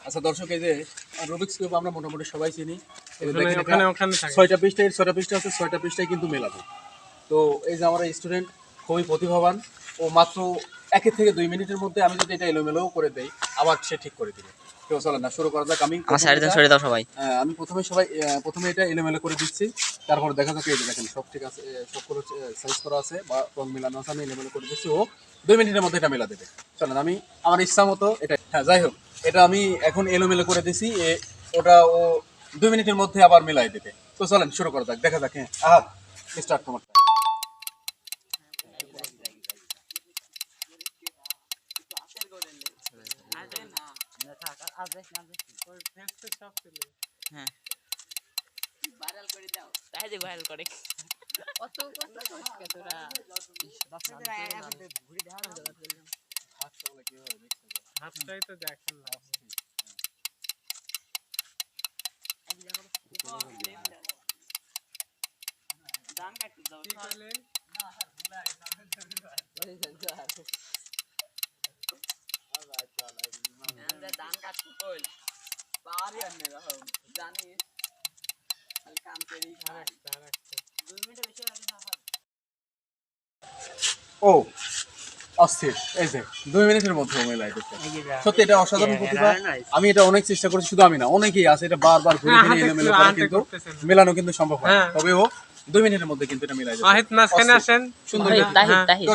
আচ্ছা দর্শক, এই যে রুবিক্স কিউব আমরা মোটামুটি সবাই চিনি। ওখানে 6টা পৃষ্ঠা আছে, 6টা পৃষ্ঠায় কিন্তু মেলাবে। তো এই যে আমার স্টুডেন্ট খুবই প্রতিভাবান, ও মাত্র 1 থেকে 2 মিনিটের মধ্যে আমি যদি এটা এলোমেলো করে দেই আবার সে ঠিক করে দিবে। তো চলেন না শুরু করা যাক। আমি প্রথমে এটা এলোমেলো করে দিচ্ছি, তারপর দেখা যাক। এই যে দেখেন সব ঠিক আছে, সবগুলো সাইজ করা আছে বা রং মেলানো আছে। আমি এলোমেলো করে দিচ্ছি, ও 2 মিনিটের মধ্যে এটা মেলা দেবে। চলেন আমি আমার ইচ্ছা মতো এটা, হ্যাঁ যাই হোক, এটা আমি এখন এলোমেলো করে দিছি, ওটা ও 2 মিনিটের মধ্যে আবার মেলাই দেবে। তো চলেন শুরু করা যাক, দেখা যাক। হ্যাঁ আহাত স্টার্ট তোমার। হাতটাই তো দেখেন না। কি করলেন? ও অস্থির, এই যে 2 মিনিটের মধ্যে মেলাই দিচ্ছে। সত্যি এটা অসাধারণ প্রতিভা। আমি এটা অনেক চেষ্টা করেছি, শুধু আমি না, অনেকেই আছে এটা বারবার ঘুরে ফিরে এলোমেলো করা, কিন্তু মেলানো কিন্তু সম্ভব হয় না। তবে ও 2 মিনিটের মধ্যে কিন্তু এটা মেলাই দিচ্ছে। মাঝখানে আসেন। সুন্দর। তাহিদ